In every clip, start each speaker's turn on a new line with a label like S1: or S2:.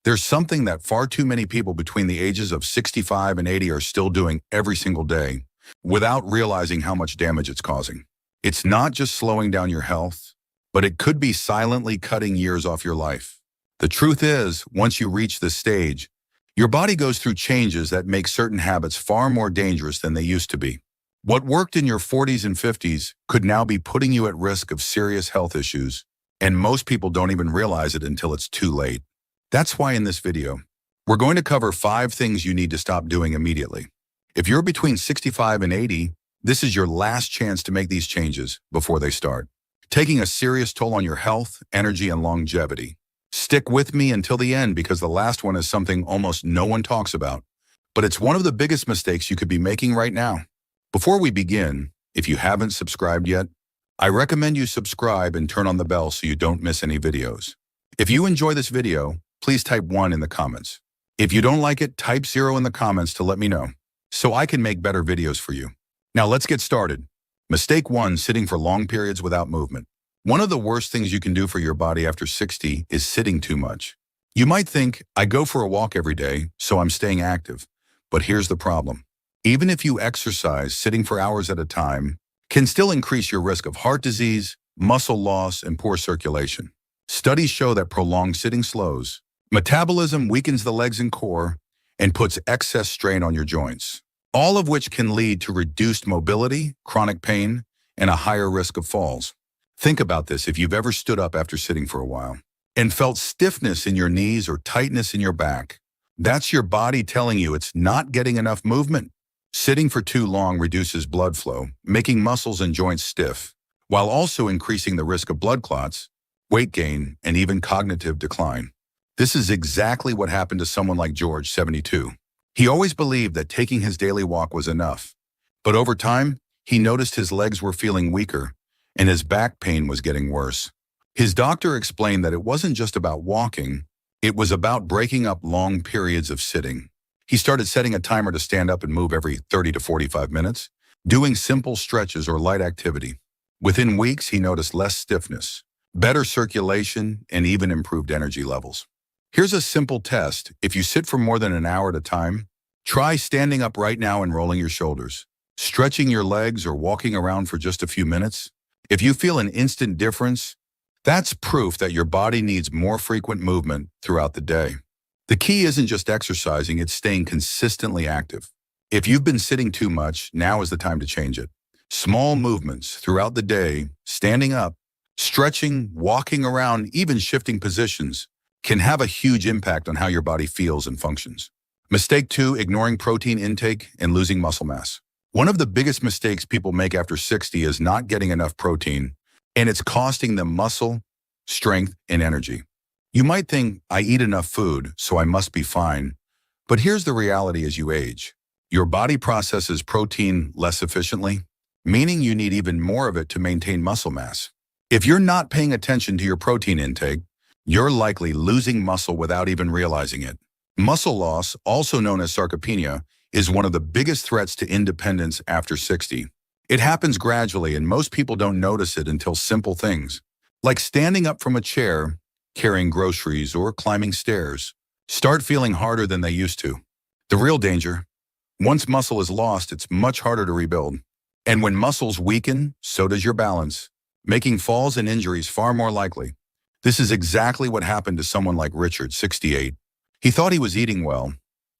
S1: There's something that far too many people between the ages of 65 and 80 are still doing every single day without realizing how much damage it's causing. It's not just slowing down your health, but it could be silently cutting years off your life. The truth is, once you reach this stage, your body goes through changes that make certain habits far more dangerous than they used to be. What worked in your 40s and 50s could now be putting you at risk of serious health issues, and most people don't even realize it until it's too late. That's why in this video, we're going to cover 5 things you need to stop doing immediately. If you're between 65 and 80, this is your last chance to make these changes before they start, taking a serious toll on your health, energy, and longevity. Stick with me until the end because the last one is something almost no one talks about, but it's one of the biggest mistakes you could be making right now. Before we begin, if you haven't subscribed yet, I recommend you subscribe and turn on the bell so you don't miss any videos. If you enjoy this video, please type 1 in the comments. If you don't like it, type 0 in the comments to let me know, so I can make better videos for you. Now let's get started. Mistake 1, sitting for long periods without movement. One of the worst things you can do for your body after 60 is sitting too much. You might think, I go for a walk every day, so I'm staying active. But here's the problem. Even if you exercise, sitting for hours at a time can still increase your risk of heart disease, muscle loss, and poor circulation. Studies show that prolonged sitting slows metabolism, weakens the legs and core, and puts excess strain on your joints, all of which can lead to reduced mobility, chronic pain, and a higher risk of falls. Think about this if you've ever stood up after sitting for a while and felt stiffness in your knees or tightness in your back. That's your body telling you it's not getting enough movement. Sitting for too long reduces blood flow, making muscles and joints stiff, while also increasing the risk of blood clots, weight gain, and even cognitive decline. This is exactly what happened to someone like George, 72. He always believed that taking his daily walk was enough, but over time, he noticed his legs were feeling weaker and his back pain was getting worse. His doctor explained that it wasn't just about walking, it was about breaking up long periods of sitting. He started setting a timer to stand up and move every 30 to 45 minutes, doing simple stretches or light activity. Within weeks, he noticed less stiffness, better circulation, and even improved energy levels. Here's a simple test. If you sit for more than an hour at a time, try standing up right now and rolling your shoulders, stretching your legs, or walking around for just a few minutes. If you feel an instant difference, that's proof that your body needs more frequent movement throughout the day. The key isn't just exercising, it's staying consistently active. If you've been sitting too much, now is the time to change it. Small movements throughout the day, standing up, stretching, walking around, even shifting positions, can have a huge impact on how your body feels and functions. Mistake 2, ignoring protein intake and losing muscle mass. One of the biggest mistakes people make after 60 is not getting enough protein, and it's costing them muscle, strength, and energy. You might think, I eat enough food, so I must be fine. But here's the reality as you age. Your body processes protein less efficiently, meaning you need even more of it to maintain muscle mass. If you're not paying attention to your protein intake, you're likely losing muscle without even realizing it. Muscle loss, also known as sarcopenia, is one of the biggest threats to independence after 60. It happens gradually, and most people don't notice it until simple things, like standing up from a chair, carrying groceries, or climbing stairs, start feeling harder than they used to. The real danger: once muscle is lost, it's much harder to rebuild. And when muscles weaken, so does your balance, making falls and injuries far more likely. This is exactly what happened to someone like Richard, 68. He thought he was eating well,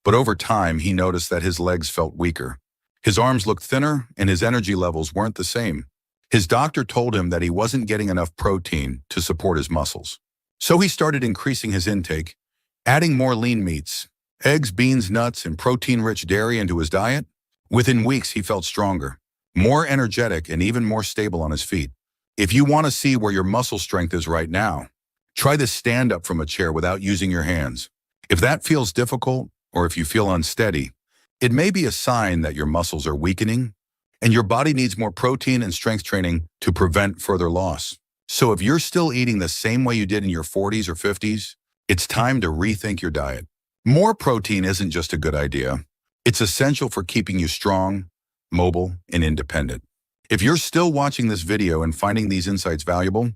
S1: but over time he noticed that his legs felt weaker. His arms looked thinner and his energy levels weren't the same. His doctor told him that he wasn't getting enough protein to support his muscles. So he started increasing his intake, adding more lean meats, eggs, beans, nuts, and protein-rich dairy into his diet. Within weeks, he felt stronger, more energetic, and even more stable on his feet. If you want to see where your muscle strength is right now, try this stand up from a chair without using your hands. If that feels difficult, or if you feel unsteady, it may be a sign that your muscles are weakening and your body needs more protein and strength training to prevent further loss. So if you're still eating the same way you did in your 40s or 50s, it's time to rethink your diet. More protein isn't just a good idea. It's essential for keeping you strong, mobile, and independent. If you're still watching this video and finding these insights valuable,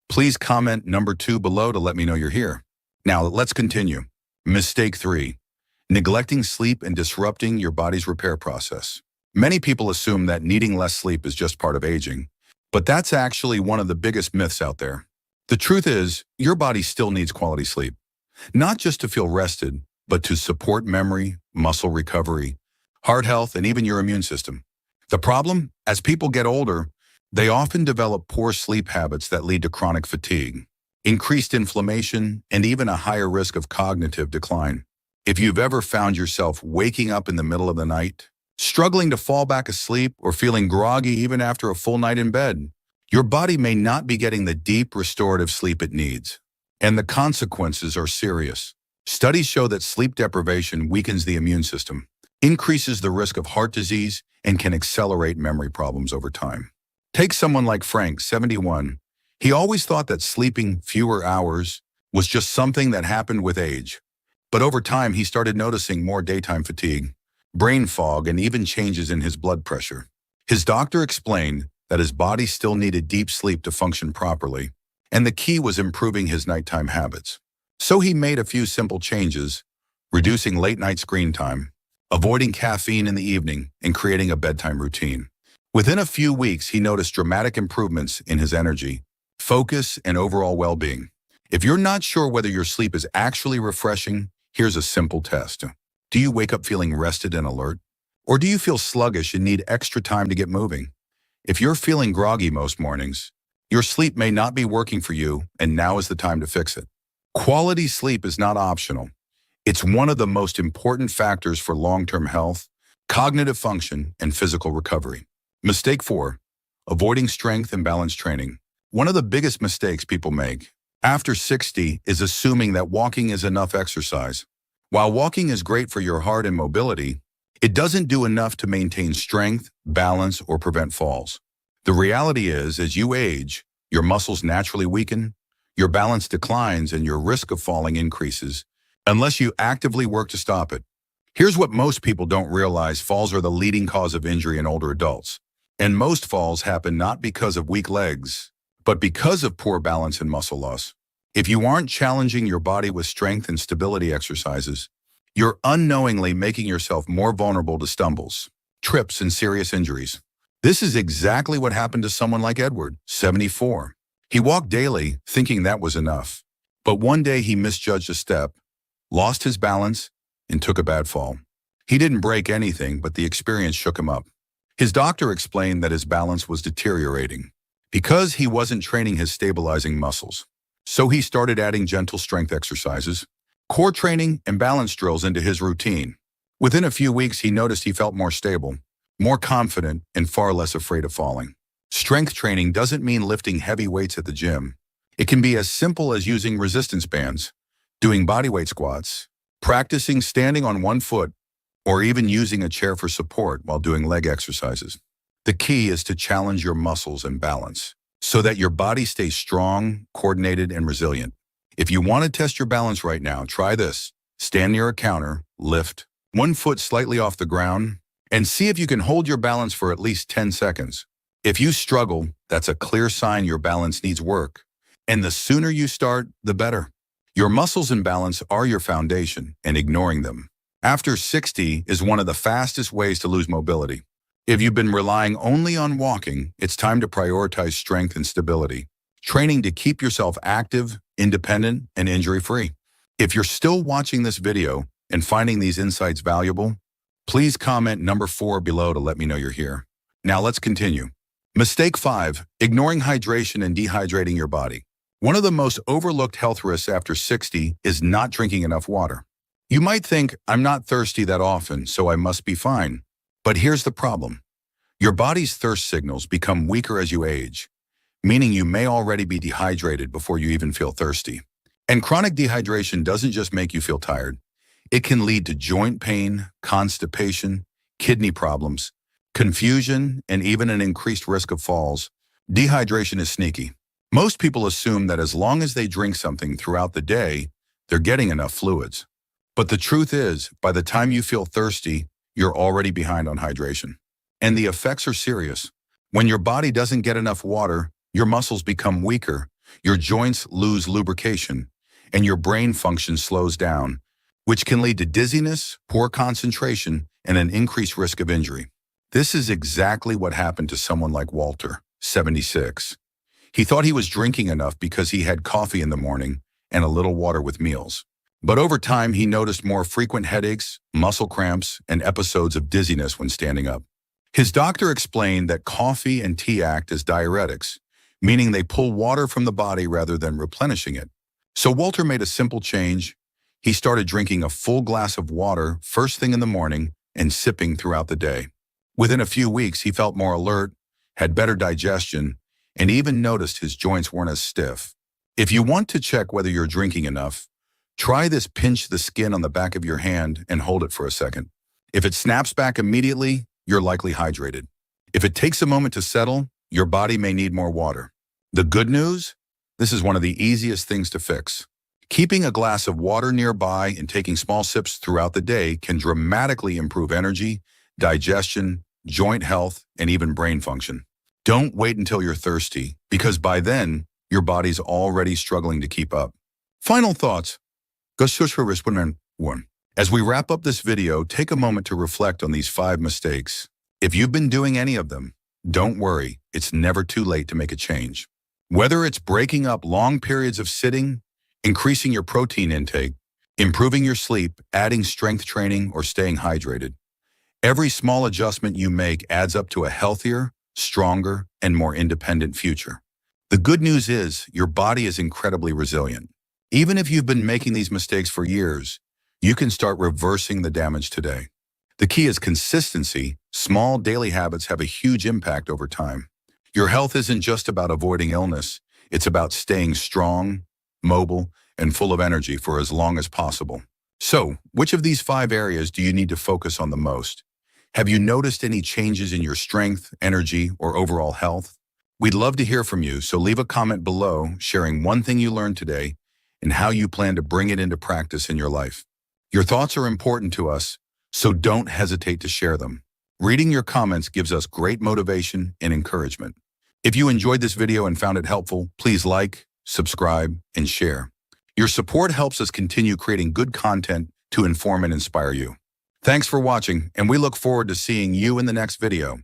S1: please comment number 2 below to let me know you're here. Now let's continue. Mistake 3. Neglecting sleep and disrupting your body's repair process. Many people assume that needing less sleep is just part of aging, but that's actually one of the biggest myths out there. The truth is, your body still needs quality sleep, not just to feel rested, but to support memory, muscle recovery, heart health, and even your immune system. The problem? As people get older, they often develop poor sleep habits that lead to chronic fatigue, increased inflammation, and even a higher risk of cognitive decline. If you've ever found yourself waking up in the middle of the night, struggling to fall back asleep, or feeling groggy even after a full night in bed, your body may not be getting the deep restorative sleep it needs. And the consequences are serious. Studies show that sleep deprivation weakens the immune system, increases the risk of heart disease, and can accelerate memory problems over time. Take someone like Frank, 71. He always thought that sleeping fewer hours was just something that happened with age. But over time, he started noticing more daytime fatigue, brain fog, and even changes in his blood pressure. His doctor explained that his body still needed deep sleep to function properly, and the key was improving his nighttime habits. So he made a few simple changes, reducing late-night screen time, avoiding caffeine in the evening, and creating a bedtime routine. Within a few weeks, he noticed dramatic improvements in his energy, focus, and overall well-being. If you're not sure whether your sleep is actually refreshing, here's a simple test. Do you wake up feeling rested and alert? Or do you feel sluggish and need extra time to get moving? If you're feeling groggy most mornings, your sleep may not be working for you, and now is the time to fix it. Quality sleep is not optional. It's one of the most important factors for long-term health, cognitive function, and physical recovery. Mistake 4. Avoiding strength and balance training. One of the biggest mistakes people make after 60 is assuming that walking is enough exercise. While walking is great for your heart and mobility, it doesn't do enough to maintain strength, balance, or prevent falls. The reality is, as you age, your muscles naturally weaken, your balance declines, and your risk of falling increases, unless you actively work to stop it. Here's what most people don't realize: falls are the leading cause of injury in older adults. And most falls happen not because of weak legs, but because of poor balance and muscle loss. If you aren't challenging your body with strength and stability exercises, you're unknowingly making yourself more vulnerable to stumbles, trips, and serious injuries. This is exactly what happened to someone like Edward, 74. He walked daily, thinking that was enough. But one day he misjudged a step, lost his balance, and took a bad fall. He didn't break anything, but the experience shook him up. His doctor explained that his balance was deteriorating because he wasn't training his stabilizing muscles. So he started adding gentle strength exercises, core training, and balance drills into his routine. Within a few weeks, he noticed he felt more stable, more confident, and far less afraid of falling. Strength training doesn't mean lifting heavy weights at the gym. It can be as simple as using resistance bands, doing bodyweight squats, practicing standing on one foot, or even using a chair for support while doing leg exercises. The key is to challenge your muscles and balance so that your body stays strong, coordinated, and resilient. If you want to test your balance right now, try this. Stand near a counter, lift one foot slightly off the ground, and see if you can hold your balance for at least 10 seconds. If you struggle, that's a clear sign your balance needs work. And the sooner you start, the better. Your muscles and balance are your foundation, and ignoring them after 60 is one of the fastest ways to lose mobility. If you've been relying only on walking, it's time to prioritize strength and stability, training to keep yourself active, independent, and injury-free. If you're still watching this video and finding these insights valuable, please comment number 4 below to let me know you're here. Now let's continue. Mistake 5. Ignoring hydration and dehydrating your body. One of the most overlooked health risks after 60 is not drinking enough water. You might think, I'm not thirsty that often, so I must be fine. But here's the problem. Your body's thirst signals become weaker as you age, meaning you may already be dehydrated before you even feel thirsty. And chronic dehydration doesn't just make you feel tired. It can lead to joint pain, constipation, kidney problems, confusion, and even an increased risk of falls. Dehydration is sneaky. Most people assume that as long as they drink something throughout the day, they're getting enough fluids. But the truth is, by the time you feel thirsty, you're already behind on hydration. And the effects are serious. When your body doesn't get enough water, your muscles become weaker, your joints lose lubrication, and your brain function slows down, which can lead to dizziness, poor concentration, and an increased risk of injury. This is exactly what happened to someone like Walter, 76. He thought he was drinking enough because he had coffee in the morning and a little water with meals. But over time, he noticed more frequent headaches, muscle cramps, and episodes of dizziness when standing up. His doctor explained that coffee and tea act as diuretics, meaning they pull water from the body rather than replenishing it. So Walter made a simple change. He started drinking a full glass of water first thing in the morning and sipping throughout the day. Within a few weeks, he felt more alert, had better digestion, and even noticed his joints weren't as stiff. If you want to check whether you're drinking enough, try this: pinch the skin on the back of your hand and hold it for a second. If it snaps back immediately, you're likely hydrated. If it takes a moment to settle, your body may need more water. The good news? This is one of the easiest things to fix. Keeping a glass of water nearby and taking small sips throughout the day can dramatically improve energy, digestion, joint health, and even brain function. Don't wait until you're thirsty, because by then, your body's already struggling to keep up. Final thoughts. As we wrap up this video, take a moment to reflect on these 5 mistakes. If you've been doing any of them, don't worry, it's never too late to make a change. Whether it's breaking up long periods of sitting, increasing your protein intake, improving your sleep, adding strength training, or staying hydrated, every small adjustment you make adds up to a healthier, stronger, and more independent future. The good news is your body is incredibly resilient. Even if you've been making these mistakes for years, you can start reversing the damage today. The key is consistency. Small daily habits have a huge impact over time. Your health isn't just about avoiding illness. It's about staying strong, mobile, and full of energy for as long as possible. So, which of these 5 areas do you need to focus on the most? Have you noticed any changes in your strength, energy, or overall health? We'd love to hear from you, so leave a comment below sharing one thing you learned today and how you plan to bring it into practice in your life. Your thoughts are important to us, so don't hesitate to share them. Reading your comments gives us great motivation and encouragement. If you enjoyed this video and found it helpful, please like, subscribe, and share. Your support helps us continue creating good content to inform and inspire you. Thanks for watching, and we look forward to seeing you in the next video.